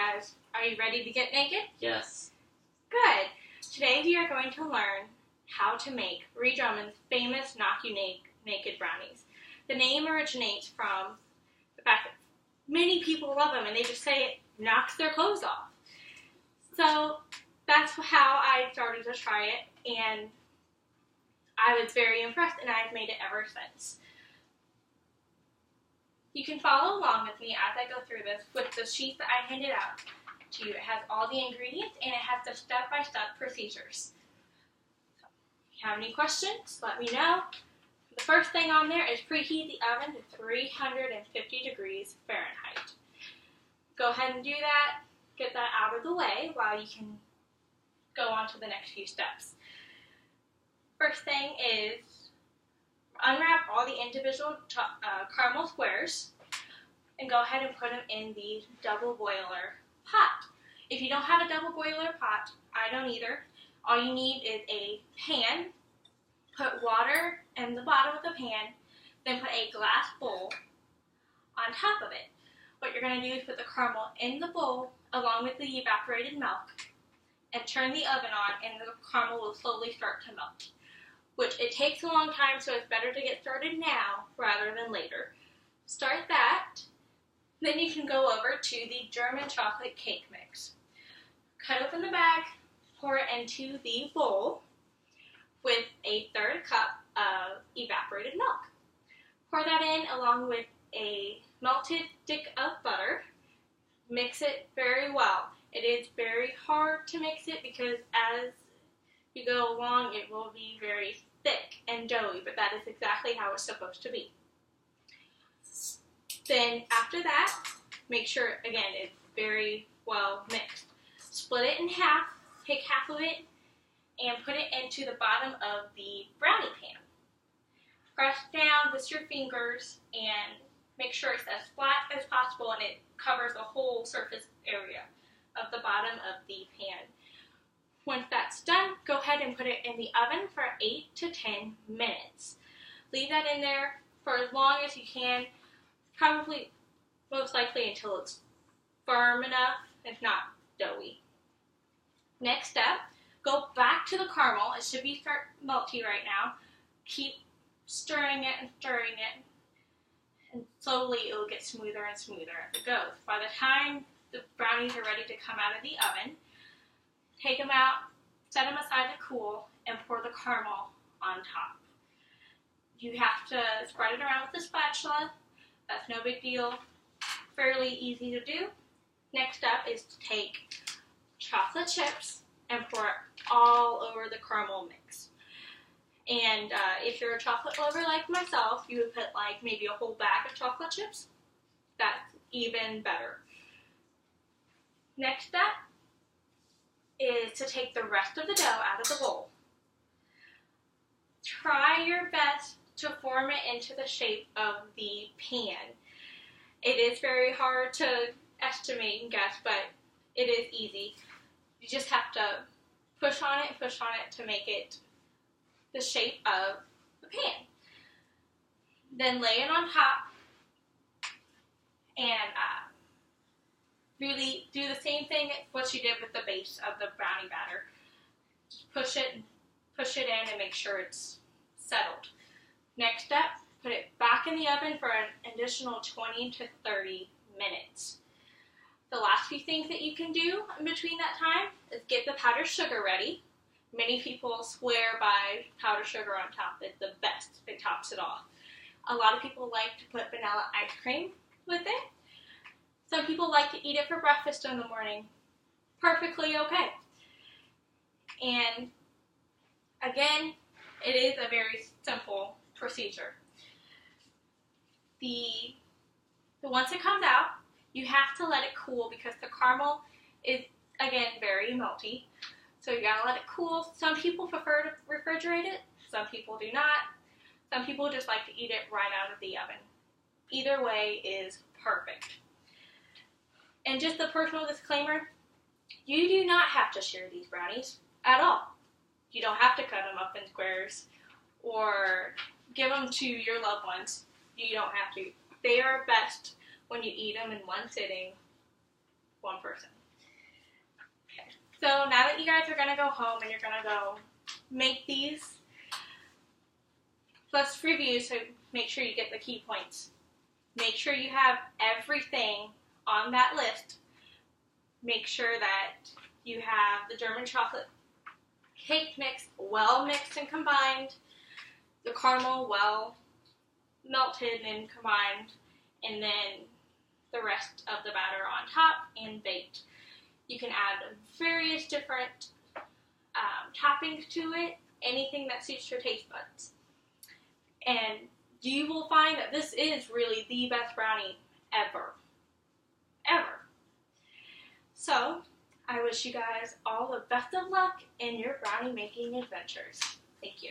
guys. Are you ready to get naked? Yes. Good. Today we are going to learn how to make Ree Drummond's famous Knock You Naked brownies. The name originates from the fact that many people love them and they just say it knocks their clothes off. So that's how I started to try it, and I was very impressed, and I've made it ever since. You can follow along with me as I go through this with the sheet that I handed out to you. It has all the ingredients and it has the step-by-step procedures. So, if you have any questions, let me know. The first thing on there is preheat the oven to 350 degrees Fahrenheit. Go ahead and do that. Get that out of the way while you can go on to the next few steps. First thing is unwrap all the individual caramel squares and go ahead and put them in the double boiler pot. If you don't have a double boiler pot, I don't either. All you need is a pan. Put water in the bottom of the pan, then put a glass bowl on top of it. What you're going to do is put the caramel in the bowl along with the evaporated milk and turn the oven on, and the caramel will slowly start to melt. Which it takes a long time, so it's better to get started now rather than later. Start that, then you can go over to the German chocolate cake mix. Cut open the bag, pour it into the bowl with a 1/3 cup of evaporated milk. Pour that in along with a melted stick of butter. Mix it very well. It is very hard to mix it because as you go along, it will be very thick and doughy, but that is exactly how it's supposed to be. Then after that, make sure, again, it's very well mixed. Split it in half, take half of it, and put it into the bottom of the brownie pan. Press down with your fingers and make sure it's as flat as possible and it covers the whole surface area of the bottom of the pan. Once that's done, go ahead and put it in the oven for 8 to 10 minutes. Leave that in there for as long as you can, probably most likely until it's firm enough, if not doughy. Next step, go back to the caramel. It should be start melty right now. Keep stirring it, and slowly it will get smoother and smoother as it goes. By the time the brownies are ready to come out of the oven, take them out, set them aside to cool, and pour the caramel on top. You have to spread it around with a spatula. That's no big deal. Fairly easy to do. Next up is to take chocolate chips and pour it all over the caramel mix. And if you're a chocolate lover like myself, you would put like maybe a whole bag of chocolate chips. That's even better. Next step is to take the rest of the dough out of the bowl. Try your best to form it into the shape of the pan. It is very hard to estimate and guess, but it is easy. You just have to push on it to make it the shape of the pan. Then lay it on top and really do the same thing what you did with the base of the brownie batter. Just push it in and make sure it's settled. Next step, put it back in the oven for an additional 20 to 30 minutes. The last few things that you can do in between that time is get the powdered sugar ready. Many people swear by powdered sugar on top. It's the best. It tops it off. A lot of people like to put vanilla ice cream with it. Some people like to eat it for breakfast in the morning. Perfectly okay. And again, it is a very simple procedure. Once it comes out, you have to let it cool because the caramel is, again, very melty. So you gotta let it cool. Some people prefer to refrigerate it. Some people do not. Some people just like to eat it right out of the oven. Either way is perfect. And just a personal disclaimer, you do not have to share these brownies at all. You don't have to cut them up in squares or give them to your loved ones. You don't have to. They are best when you eat them in one sitting, one person. So now that you guys are going to go home and you're going to go make these, let's review so make sure you get the key points. Make sure you have everything on that list. Make sure that you have the German chocolate cake mix well mixed and combined, the caramel well melted and combined, and then the rest of the batter on top and baked. You can add various different toppings to it, anything that suits your taste buds. And you will find that this is really the best brownie ever. Ever. So, I wish you guys all the best of luck in your brownie making adventures. Thank you.